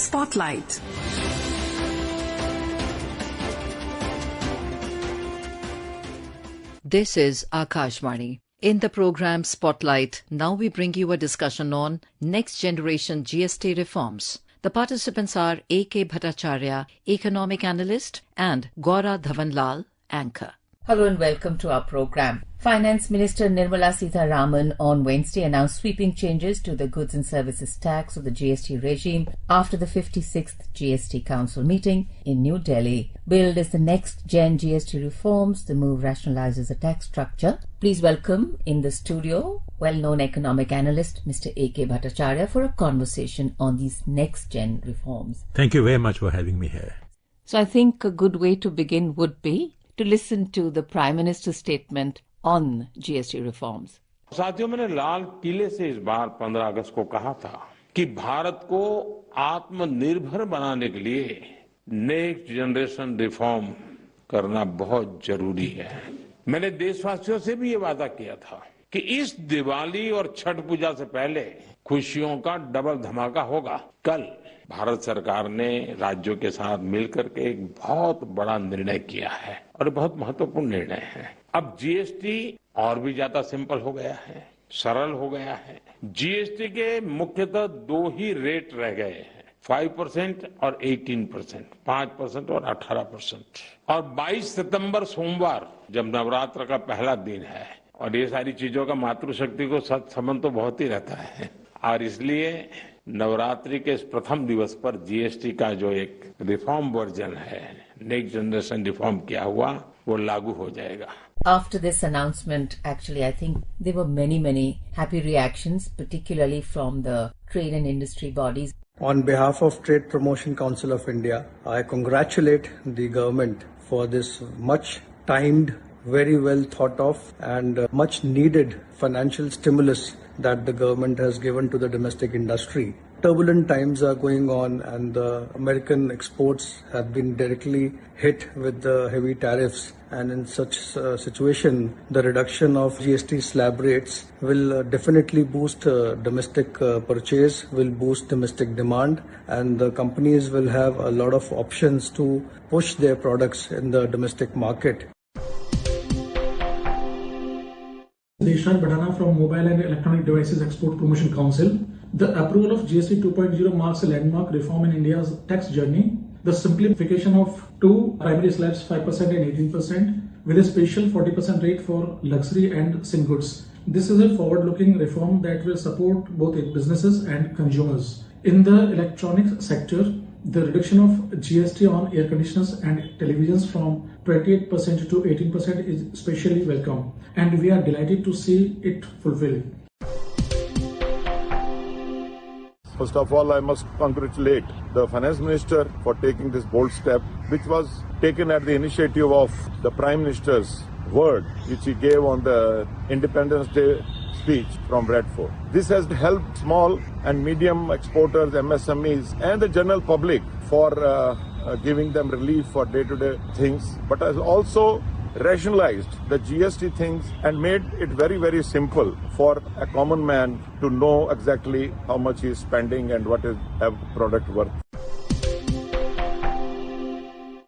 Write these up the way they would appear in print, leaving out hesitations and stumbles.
Spotlight. This is Akashvani. In the program Spotlight, now we bring you a discussion on next generation GST reforms. The participants are A.K. Bhattacharya, Economic Analyst, and Dhawan, Anchor. Hello and welcome to our program. Finance Minister Nirmala Sitharaman on Wednesday announced sweeping changes to the goods and services tax or the GST regime after the 56th GST Council meeting in New Delhi. Billed as the next-gen GST reforms, the move rationalizes the tax structure. Please welcome in the studio well-known economic analyst Mr. A.K. Bhattacharya for a conversation on these next-gen reforms. Thank you very much for having me here. So I think a good way to begin would be to listen to the Prime Minister's statement on GST reforms. साथियों, मैंने लाल किले से इस बार 15 अगस्त को कहा था कि भारत को आत्मनिर्भर बनाने के लिए नेक्स्ट जनरेशन रिफॉर्म करना बहुत जरूरी है। मैंने देशवासियों से भी ये वादा किया था कि इस दिवाली और छठ पूजा से पहले खुशियों का डबल धमाका होगा। कल भारत सरकार ने राज्यों के साथ मिलकर के एक बहुत बड़ा निर्णय किया है और बहुत महत्वपूर्ण निर्णय है। अब जीएसटी और भी ज्यादा सिंपल हो गया है, सरल हो गया है। जीएसटी के मुख्यतः दो ही रेट रह गए हैं, 5% और 18%, 5% और 18%। और 22 सितंबर सोमवार जब नवरात्र का पहला दिन है और ये सारी चीजों का मातृशक्ति को संबंध तो बहुत ही रहता है और इसलिए नवरात्रि के इस प्रथम दिवस पर जीएसटी का जो एक रिफॉर्म वर्जन है, नेक्स्ट जनरेशन रिफॉर्म किया हुआ, वो लागू हो जाएगा। After this announcement, actually, I think there were many happy reactions, particularly from the trade and industry bodies. On behalf of Trade Promotion Council of India, I congratulate the government for this much timed, very well thought of and much needed financial stimulus that the government has given to the domestic industry. Turbulent times are going on and the American exports have been directly hit with the heavy tariffs, and in such situation the reduction of GST slab rates will definitely boost domestic purchase, will boost domestic demand, and the companies will have a lot of options to push their products in the domestic market. Deshant Badana from Mobile and Electronic Devices Export Promotion Council. The approval of GST 2.0 marks a landmark reform in India's tax journey. The simplification of two primary slabs, 5% and 18%, with a special 40% rate for luxury and sin goods. This is a forward-looking reform that will support both businesses and consumers. In the electronics sector, the reduction of GST on air conditioners and televisions from 28% to 18% is especially welcome, and we are delighted to see it fulfilled. First of all, I must congratulate the Finance Minister for taking this bold step, which was taken at the initiative of the Prime Minister's word, which he gave on the Independence Day speech from Red Fort. This has helped small and medium exporters, MSMEs, and the general public for giving them relief for day-to-day things, but has also rationalized the GST things and made it very simple for a common man to know exactly how much he is spending and what is a product worth.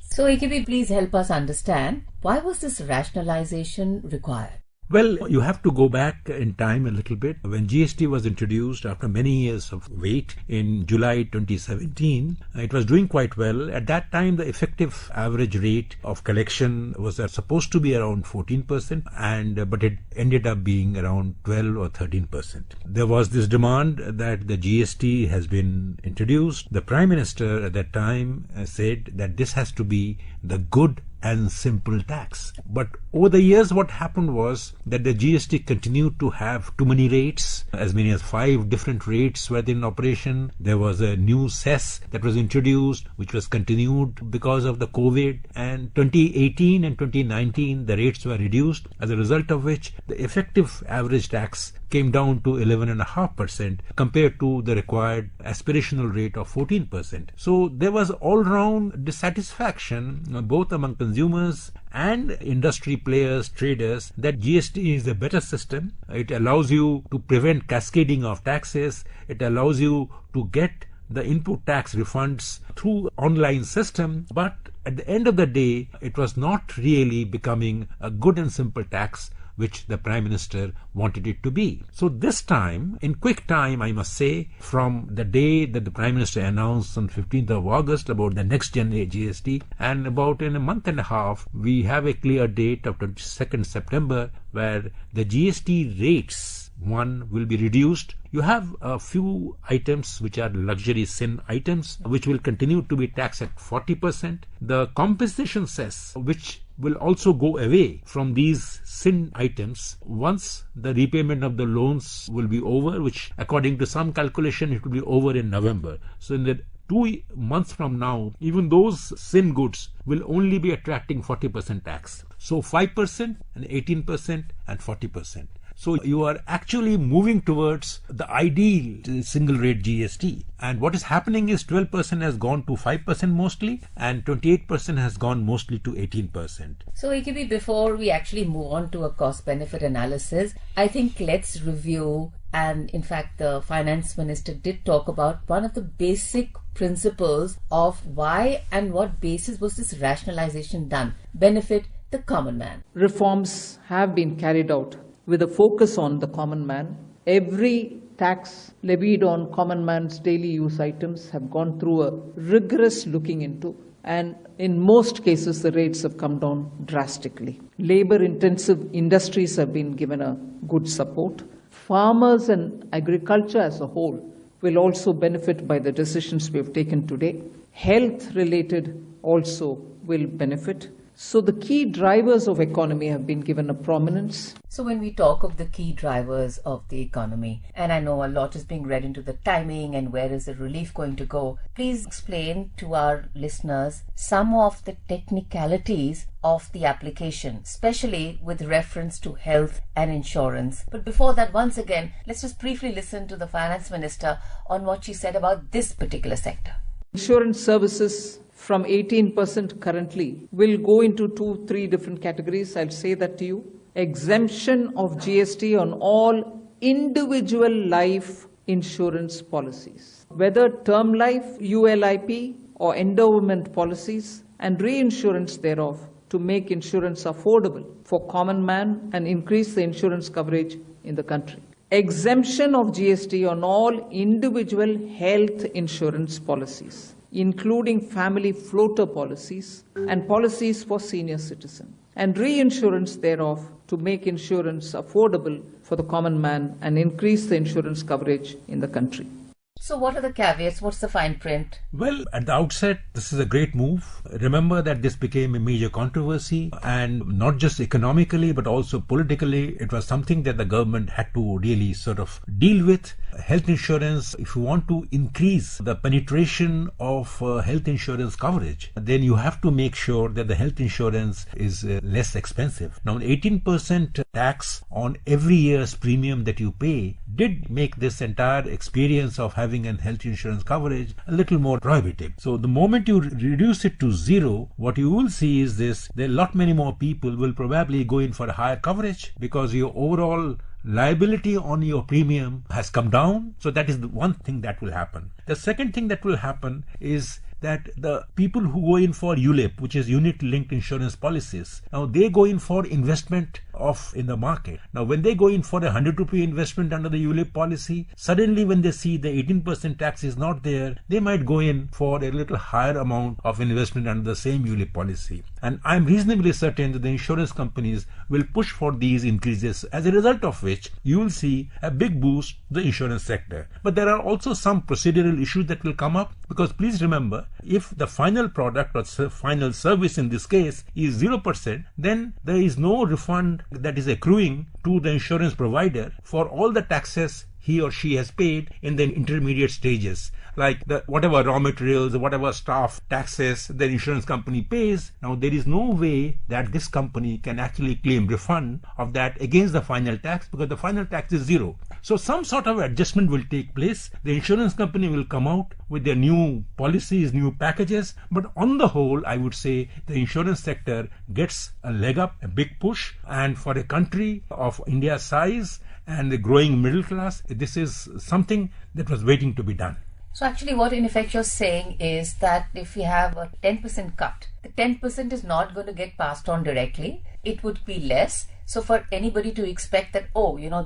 So AKB, please help us understand, why was this rationalization required? Well, you have to go back in time a little bit. When GST was introduced after many years of wait in July 2017, it was doing quite well. At that time, the effective average rate of collection was supposed to be around 14%, but it ended up being around 12 or 13%. There was this demand that the GST has been introduced. The Prime Minister at that time said that this has to be the good and simple tax. But over the years, what happened was that the GST continued to have too many rates. As many as 5 different rates were in operation. There was a new cess that was introduced, which was continued because of the COVID. And 2018 and 2019, the rates were reduced, as a result of which the effective average tax came down to 11.5% compared to the required aspirational rate of 14%. So there was all-round dissatisfaction both among consumers and industry players, traders, that GST is a better system. It allows you to prevent cascading of taxes. It allows you to get the input tax refunds through online system, but at the end of the day, it was not really becoming a good and simple tax which the Prime Minister wanted it to be. So this time, in quick time, I must say, from the day that the Prime Minister announced on 15th of August about the next gen GST, and about in a month and a half, we have a clear date of 22nd September where the GST rates will be reduced. You have a few items which are luxury sin items which will continue to be taxed at 40%. The compensation cess which will also go away from these sin items once the repayment of the loans will be over, which according to some calculation it will be over in November. So in the 2 months from now, even those sin goods will only be attracting 40% tax. So 5% and 18% and 40%. So you are actually moving towards the ideal single rate GST. And what is happening is 12% has gone to 5% mostly and 28% has gone mostly to 18%. So AKB, before we actually move on to a cost benefit analysis, I think let's review, and in fact the Finance Minister did talk about one of the basic principles of why and what basis was this rationalization done. Benefit the common man. Reforms have been carried out with a focus on the common man. Every tax levied on common man's daily use items have gone through a rigorous looking into, and in most cases the rates have come down drastically. Labor-intensive industries have been given a good support. Farmers and agriculture as a whole will also benefit by the decisions we have taken today. Health-related also will benefit. So the key drivers of economy have been given a prominence. So when we talk of the key drivers of the economy, and I know a lot is being read into the timing and where is the relief going to go, please explain to our listeners some of the technicalities of the application, especially with reference to health and insurance. But before that, once again, let's just briefly listen to the Finance Minister on what she said about this particular sector. Insurance services from 18% currently will go into 2-3 different categories. I'll say that to you. Exemption of GST on all individual life insurance policies, whether term life, ULIP or endowment policies, and reinsurance thereof, to make insurance affordable for common man and increase the insurance coverage in the country. Exemption of GST on all individual health insurance policies, including family floater policies and policies for senior citizens, and reinsurance thereof to make insurance affordable for the common man and increase the insurance coverage in the country. So what are the caveats? What's the fine print? Well, at the outset, this is a great move. Remember that this became a major controversy, and not just economically but also politically. It was something that the government had to really sort of deal with. Health insurance, if you want to increase the penetration of health insurance coverage, then you have to make sure that the health insurance is less expensive. Now, 18% tax on every year's premium that you pay did make this entire experience of having a health insurance coverage a little more prohibitive. So the moment you reduce it to zero, what you will see is this: there are a lot many more people will probably go in for a higher coverage because your overall liability on your premium has come down. So that is the one thing that will happen. The second thing that will happen is that the people who go in for ULIP, which is unit linked insurance policies, now they go in for investment in the market. Now when they go in for a 100 rupee investment under the ULIP policy, suddenly when they see the 18% tax is not there, they might go in for a little higher amount of investment under the same ULIP policy. And I'm reasonably certain that the insurance companies will push for these increases, as a result of which you will see a big boost to the insurance sector. But there are also some procedural issues that will come up, because please remember, if the final product or final service in this case is 0%, then there is no refund that is accruing to the insurance provider for all the taxes he or she has paid in the intermediate stages, like whatever raw materials, whatever staff taxes the insurance company pays. Now there is no way that this company can actually claim refund of that against the final tax, because the final tax is zero. So some sort of adjustment will take place. The insurance company will come out with their new policies, new packages, but on the whole, I would say the insurance sector gets a leg up, a big push, and for a country of India's size and the growing middle class, this is something that was waiting to be done. So actually what in effect you're saying is that if you have a 10% cut, the 10% is not going to get passed on directly. It would be less. So for anybody to expect that,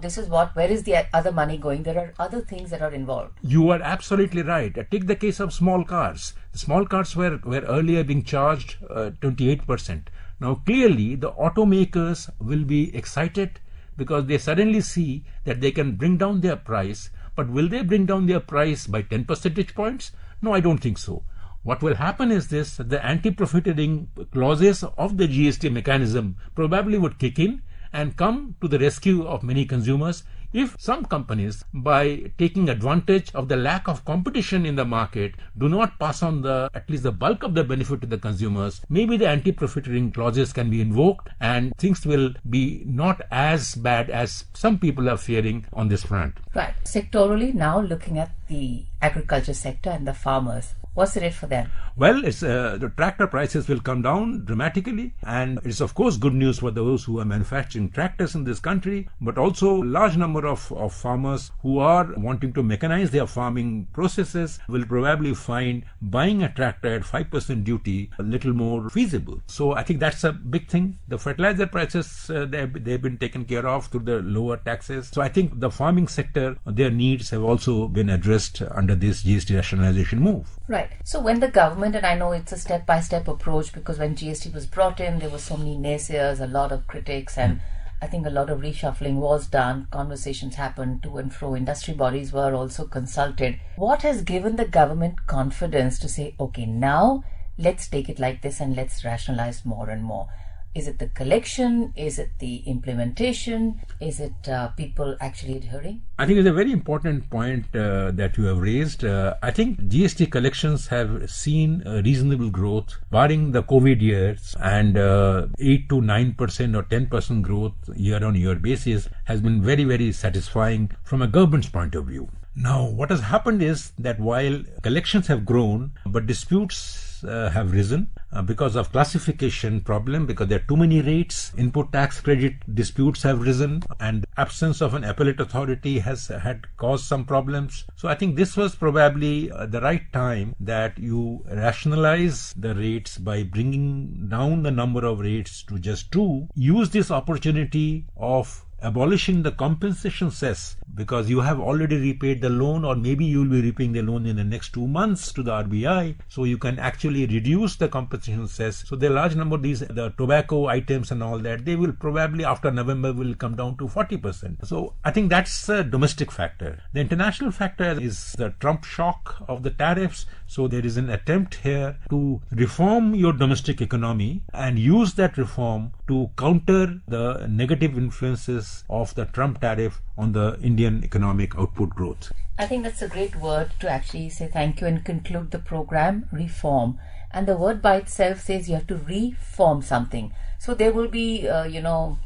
this is where is the other money going? There are other things that are involved. You are absolutely right. Take the case of small cars. The small cars were earlier being charged 28%. Now clearly the automakers will be excited because they suddenly see that they can bring down their price. But will they bring down their price by 10 percentage points? No, I don't think so. What will happen is this: the anti-profiteering clauses of the GST mechanism probably would kick in and come to the rescue of many consumers if some companies, by taking advantage of the lack of competition in the market, do not pass on at least the bulk of the benefit to the consumers. Maybe the anti-profiteering clauses can be invoked and things will be not as bad as some people are fearing on this front. Right. Sectorally, now looking at the agriculture sector and the farmers, what's in it for them? Well, the tractor prices will come down dramatically, and it's of course good news for those who are manufacturing tractors in this country, but also a large number of farmers who are wanting to mechanize their farming processes will probably find buying a tractor at 5% duty a little more feasible. So I think that's a big thing. The fertilizer prices, they've been taken care of through the lower taxes. So I think the farming sector, their needs have also been addressed under this GST rationalization move. Right. So when the government, and I know it's a step-by-step approach because when GST was brought in, there were so many naysayers, a lot of critics, and I think a lot of reshuffling was done. Conversations happened to and fro. Industry bodies were also consulted. What has given the government confidence to say, okay, now let's take it like this and let's rationalize more and more? Is it the collection? Is it the implementation? Is it people actually adhering? I think it's a very important point that you have raised. I think GST collections have seen a reasonable growth, barring the COVID years, and 8 to 9% or 10% growth year-on-year basis has been very, very satisfying from a government's point of view. Now, what has happened is that while collections have grown, but disputes have risen because of classification problem, because there are too many rates. Input tax credit disputes have risen, and absence of an appellate authority had caused some problems. So I think this was probably the right time that you rationalize the rates by bringing down the number of rates to just 2. Use this opportunity of abolishing the compensation cess, because you have already repaid the loan, or maybe you will be repaying the loan in the next 2 months to the RBI, so you can actually reduce the compensation cess. So the large number of these, the tobacco items and all that, they will probably after November will come down to 40%. So I think that's a domestic factor. The international factor is the Trump shock of the tariffs. So there is an attempt here to reform your domestic economy and use that reform to counter the negative influences of the Trump tariff on the Indian economic output growth. I think that's a great word to actually say thank you and conclude the program, reform. And the word by itself says you have to reform something. So there will be,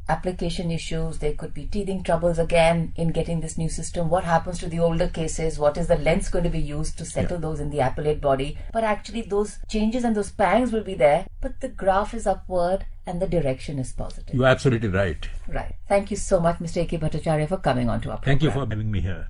application issues. There could be teething troubles again in getting this new system. What happens to the older cases? What is the length going to be used to settle those in the appellate body? But actually those changes and those pangs will be there. But the graph is upward and the direction is positive. You are absolutely right. Right. Thank you so much, Mr. A.K. Bhattacharya, for coming on to our program. Thank you for having me here.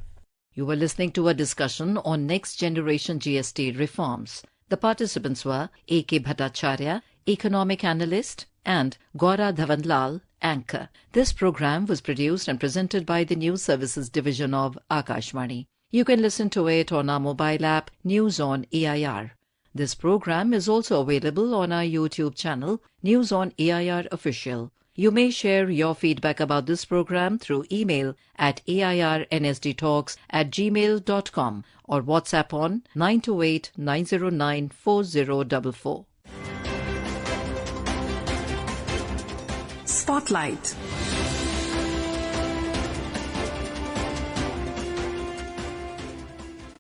You were listening to a discussion on next generation GST reforms. The participants were A.K. Bhattacharya, Economic Analyst, and Dhawan, Anchor. This program was produced and presented by the News Services Division of Akashvani. You can listen to it on our mobile app, News on AIR. This program is also available on our YouTube channel, News on AIR Official. You may share your feedback about this program through email at airnsdtalks@gmail.com or WhatsApp on 928-909-4044. Spotlight.